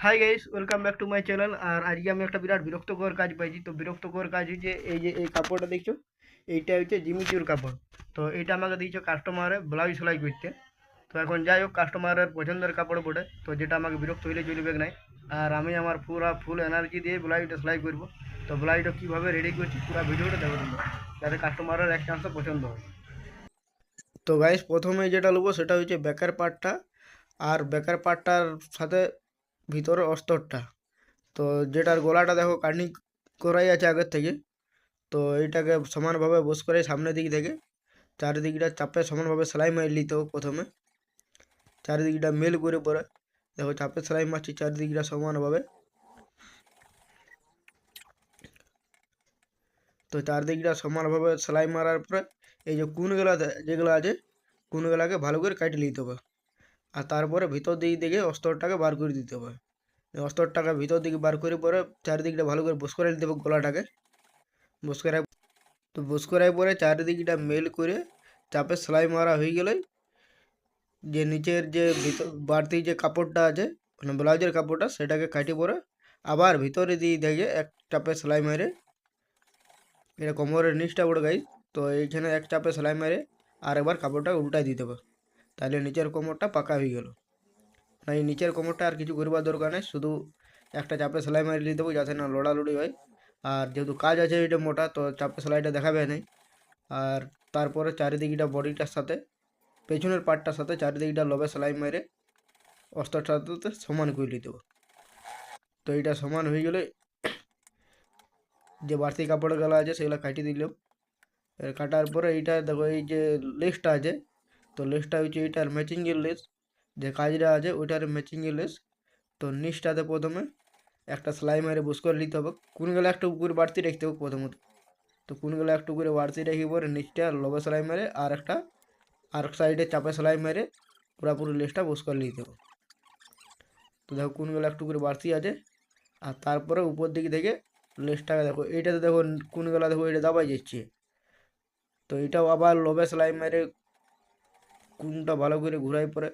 High guys, welcome back to my channel. আর আজকে আমি একটা বিরাট বিরক্তকর কাজ পাইছি। তো বিরক্তকর কাজ হচ্ছে এই যে এই কাপড়টা দেখছো, এইটা হচ্ছে জিমিচুর কাপড়। তো এটা আমাকে দিয়েছে কাস্টমারে ব্লাউজ সেলাই করতে। তো এখন যাই হোক, কাস্টমারের পছন্দের কাপড় বটে, তো যেটা আমাকে বিরক্ত হইলে চলবে নাই। আর আমি আমার পুরা ফুল এনার্জি দিয়ে ব্লাউজটা সেলাই করবো। তো ব্লাউজটা কীভাবে রেডি করছি পুরো ভিডিওটা দেখো তোমরা, যাতে কাস্টমারের এক চান্সে পছন্দ হয়। তো গাইস, প্রথমে যেটা নেবো সেটা হচ্ছে ব্যাকের পার্টটা, আর ব্যাকের পার্টটার সাথে ভিতরের অস্তরটা। তো যেটার গলাটা দেখো কাটিং করাই আছে আগের থেকে। তো এইটাকে সমানভাবে বস করে সামনের দিক থেকে চারিদিকটা চাপে সমানভাবে সেলাই মারি নিতে হবে প্রথমে। চারিদিকটা মেল করে পরে দেখো চাপে সেলাই মারছি চারিদিকটা সমানভাবে। তো চারদিকটা সমানভাবে সেলাই মারার পরে এই যে কোণগুলা যেগুলো আছে, কোণগুলাকে ভালো করে কাটে নিতে হবে। আর তারপরে ভিতর দিক থেকে অস্তরটাকে বার করে দিতে হবে। অস্তরটাকে ভিতর দিকে বার করে পরে চারিদিকটা ভালো করে বস করে নিতে হবে গলাটাকে। বস করে তো বস করার পরে চারিদিকটা মেল করে চাপে সেলাই মারা হয়ে গেলে যে নিচের যে ভিতর বাড়তি যে কাপড়টা আছে, মানে ব্লাউজের কাপড়টা, সেটাকে কাটি পরে আবার ভিতরে দিয়ে দেখে এক চাপে সেলাই মেরে, এটা কোমরের নিচটা বড় গাই। তো এইখানে এক চাপে সেলাই মেরে আর একবার কাপড়টা উল্টাই দিতে হবে, তাহলে নিচের কোমরটা পাকা হয়ে গেল। না, এই নিচের কোমরটা আর কিছু করবার দরকার নেই, শুধু একটা চাপে সেলাই মারি দিতে হবে যাতে না লড়ালড়ি হয়। আর যেহেতু কাজ আছে এটা মোটা, তো চাপে সেলাইটা দেখাবে না। আর তারপরে চারিদিকটা বডিটার সাথে পেছনের পার্টটার সাথে চারিদিকটা লবে সেলাই মেরে অস্ত্রটার সাথে সমান করে নিতে হবে। তো এইটা সমান হয়ে গেলে যে বাড়তি কাপড় গলা আছে সেগুলো কাটিয়ে দিলাম। এর কাটার পরে এইটা দেখো এই যে লেসটা আছে, তো লেসটা হচ্ছে এইটার ম্যাচিংয়ের লেস, যে কাজটা আছে ওইটার ম্যাচিংয়ের লেস। তো নিচটাতে প্রথমে একটা সেলাই মেরে বুস করে নিতে হবে, কোনগুলো একটু উপরে বাড়তি রাখতে হবে প্রথমত। তো কোনগুলো একটু করে বাড়তি রেখে পরে নিচটা লবে সেলাই মেরে আর একটা আর সাইডে চাপে সেলাই মেরে পুরোপুরি লেসটা বুস করে নিতে হবে। তো দেখো কোনগুলো একটু করে বাড়তি আছে। আর তারপরে উপর দিক থেকে লেসটাকে দেখো, এইটাতে দেখো কোনগুলো দেখো এটা দাবাই যাচ্ছে। তো এটাও আবার লবে সেলাই মেরে কোনটা ভালো করে ঘুরাই পরে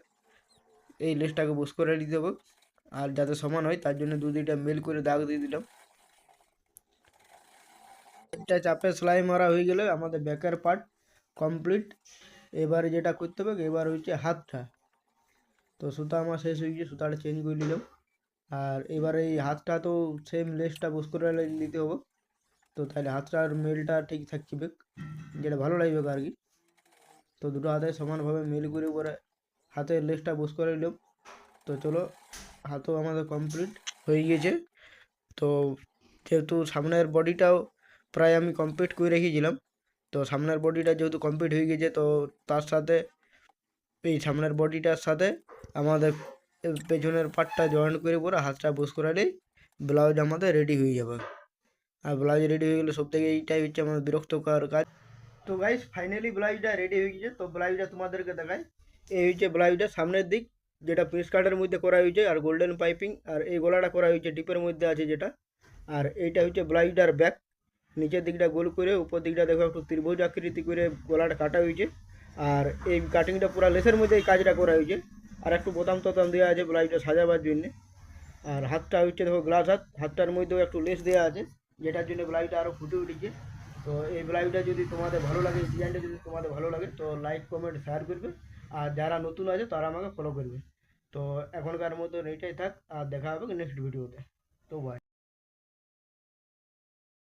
এই লেসটাকে বুস করে নিতে হবে। আর যাতে সমান হয় তার জন্য দুদিকটা মেল করে দাগ দিয়ে দিলাম। এটা চাপে সেলাই মারা হয়ে গেলে আমাদের ব্যাকের পার্ট কমপ্লিট। এবারে যেটা করতে হবে এবার হচ্ছে হাতটা। তো সুতা আমার শেষ হয়ে গিয়ে সুতাটা চেঞ্জ করে নিলাম। আর এবার এই হাতটা তো সেম লেসটা বুস করে নিতে হবে। তো তাহলে হাতটার মেলটা ঠিক থাকবে, যেটা ভালো লাগবে আর কি। তো দুটো হাতে সমানভাবে মেল করে পরে হাতের লেসটা বুস করে নিলাম। তো চলো, হাতও আমাদের কমপ্লিট হয়ে গিয়েছে। তো যেহেতু সামনের বডিটাও প্রায় আমি কমপ্লিট করে রেখেছিলাম, তো সামনের বডিটা যেহেতু কমপ্লিট হয়ে গেছে, তো তার সাথে এই সামনের বডিটার সাথে আমাদের পেছনের পার্টটা জয়েন করে পরে হাতটা বুস করালেই ব্লাউজ আমাদের রেডি হয়ে যাবে। আর ব্লাউজ রেডি হয়ে গেলে সব থেকে এইটাই হচ্ছে আমার বিরক্তকর কাজ। তো গাইস, ফাইনালি ব্লাউজটা রেডি হয়ে গেছে। তো ব্লাউজটা তোমাদেরকে দেখাই। এই হচ্ছে ব্লাউজটা সামনের দিক, যেটা প্রেস কার্ডের মধ্যে করা হয়েছে, আর গোল্ডেন পাইপিং, আর এই গলাটা করা হয়েছে ডিপের মধ্যে আছে যেটা। আর এইটা হচ্ছে ব্লাউজটার ব্যাক, নিচের দিকটা গোল করে উপর দিকটা দেখো একটু ত্রিভুজ আকৃতি করে গলাটা কাটা হয়েছে। আর এই কাটিংটা পুরো লেসের মধ্যে এই কাজটা করা হয়েছে। আর একটু বোতাম তোতাম দেওয়া আছে ব্লাউজটা সাজাবার জন্য। আর হাতটা হচ্ছে দেখো গ্লাস হাত, হাতটার মধ্যেও একটু লেস দেওয়া আছে, যেটার জন্য ব্লাউজটা আরও ফুটে উঠেছে। তো এই ব্লাউজটা যদি তোমাদের ভালো লাগে, ডিজাইনটা যদি তোমাদের ভালো লাগে, তো লাইক কমেন্ট শেয়ার করবে। আর যারা নতুন আছে তারা আমাকে ফলো করবে। তো এখনকার মতো এইটাই থাক, আর দেখা হবে নেক্সট ভিডিওতে। তো বাই।